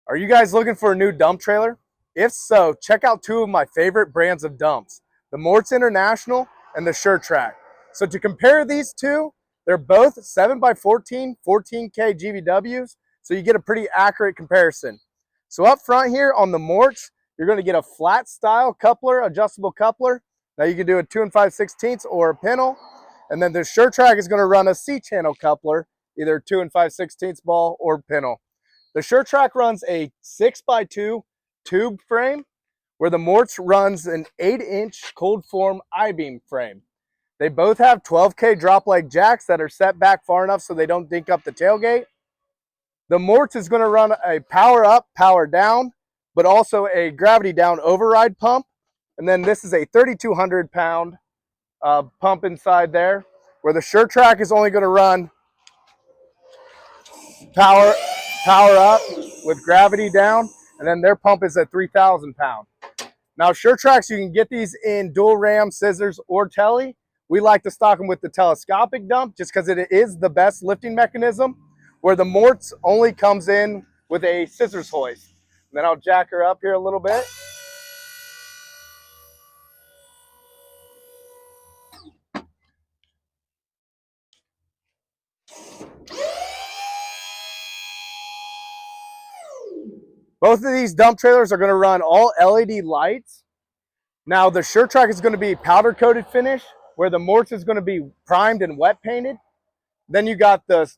Are you guys looking for a new dump trailer? If so, check out two of my favorite brands of dumps, the Moritz International and the Sure-Trac. So to compare these two, they're both 7x14, 14K GVWs, so you get a pretty accurate comparison. So up front here on the Moritz, you're going to get a flat style coupler, adjustable coupler. Now you can do a 2 5/16 or a pintle. And then the Sure-Trac is going to run a C-channel coupler, either 2 5/16 ball or pintle. The Sure-Trac runs a 6x2 tube frame, where the Moritz runs an 8-inch cold form I-beam frame. They both have 12K drop leg jacks that are set back far enough so they don't dink up the tailgate. The Moritz is going to run a power up, power down, but also a gravity down override pump. And then this is a 3,200 pound pump inside there, where the Sure-Trac is only going to run power up with gravity down, and then their pump is at 3,000 pound. Now Sure-Tracs, you can get these in dual ram, scissors, or tele. We like to stock them with the telescopic dump just because it is the best lifting mechanism, where the Moritz only comes in with a scissors hoist. And then I'll jack her up here a little bit. Both of these dump trailers are going to run all LED lights. Now the Sure-Trac is going to be powder coated finish, where the Moritz is going to be primed and wet painted. Then you got the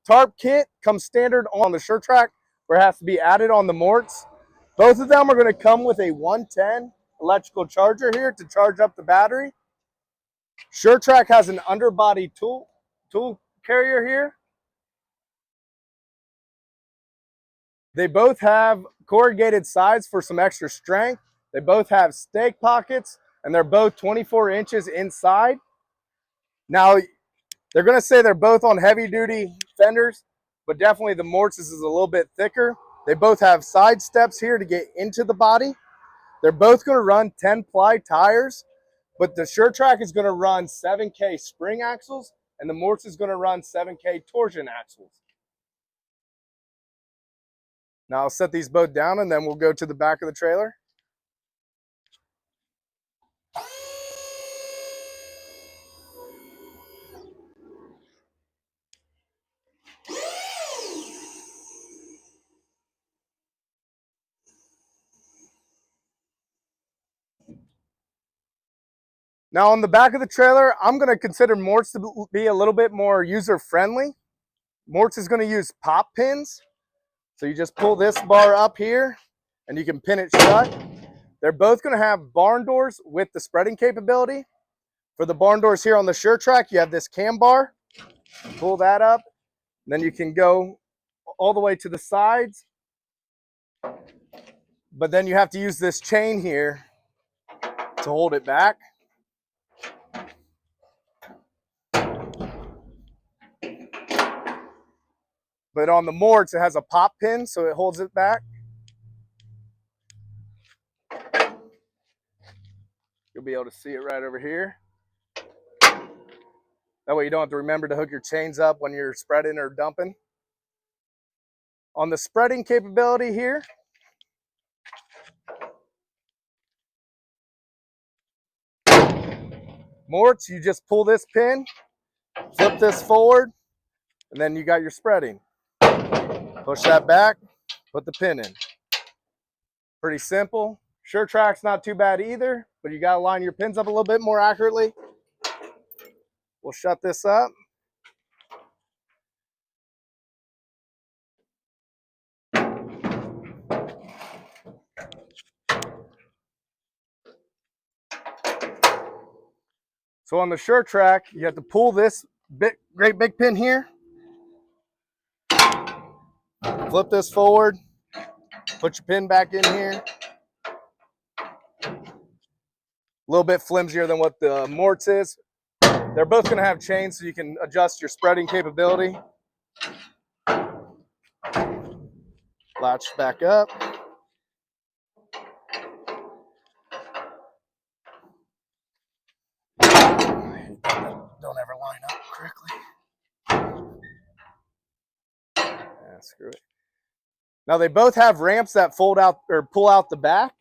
tarp kit comes standard on the Sure-Trac, where it has to be added on the Moritz. Both of them are going to come with a 110 electrical charger here to charge up the battery. Sure-Trac has an underbody tool carrier here. They both have corrugated sides for some extra strength. They both have stake pockets, and they're both 24 inches inside. Now, they're going to say they're both on heavy-duty fenders, but definitely the Moritz is a little bit thicker. They both have side steps here to get into the body. They're both going to run 10-ply tires, but the Sure-Trac is going to run 7K spring axles, and the Moritz is going to run 7K torsion axles. Now I'll set these both down, and then we'll go to the back of the trailer. Now on the back of the trailer, I'm going to consider Moritz to be a little bit more user-friendly. Moritz is going to use pop pins. So you just pull this bar up here, and you can pin it shut. They're both going to have barn doors with the spreading capability. For the barn doors here on the Sure-Trac, you have this cam bar. Pull that up. Then you can go all the way to the sides. But then you have to use this chain here to hold it back. But on the Moritz, it has a pop pin, so it holds it back. You'll be able to see it right over here. That way you don't have to remember to hook your chains up when you're spreading or dumping. On the spreading capability here, Moritz, you just pull this pin, flip this forward, and then you got your spreading. Push that back, put the pin in. Pretty simple. Sure-Trac's not too bad either, but you gotta line your pins up a little bit more accurately. We'll shut this up. So on the Sure-Trac, you have to pull this great big pin here, flip this forward, put your pin back in here. A little bit flimsier than what the Moritz is. They're both going to have chains so you can adjust your spreading capability. Latch back up. Don't ever line up correctly. Yeah, screw it. Now they both have ramps that fold out or pull out the back.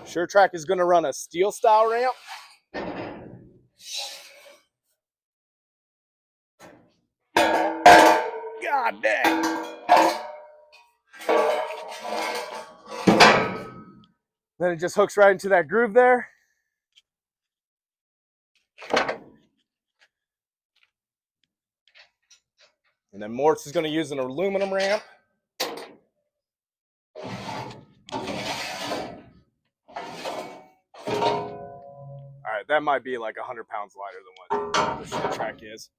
Sure-Trac is going to run a steel style ramp. God dang. Then it just hooks right into that groove there. And then Moritz is going to use an aluminum ramp. All right, that might be like 100 pounds lighter than what the Sure-Trac is.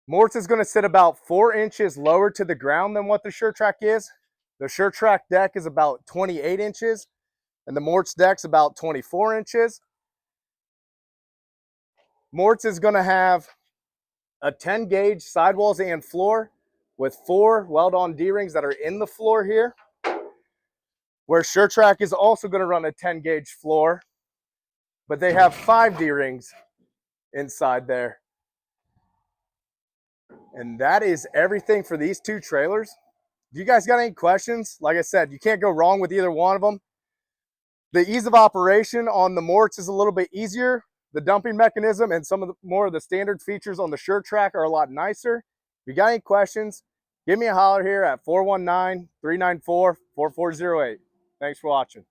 Moritz is going to sit about 4 inches lower to the ground than what the Sure-Trac is. The Sure-Trac deck is about 28 inches, and the Moritz deck's about 24 inches. Moritz is going to have a 10 gauge sidewalls and floor with 4 weld-on D-rings that are in the floor here, where Sure-Trac is also going to run a 10 gauge floor, but they have 5 D-rings inside there. And that is everything for these 2 trailers. If you guys got any questions, like I said, you can't go wrong with either one of them. The ease of operation on the Moritz is a little bit easier. The dumping mechanism and some of the more of the standard features on the Sure-Trac are a lot nicer. If you got any questions, give me a holler here at 419-394-4408. Thanks for watching.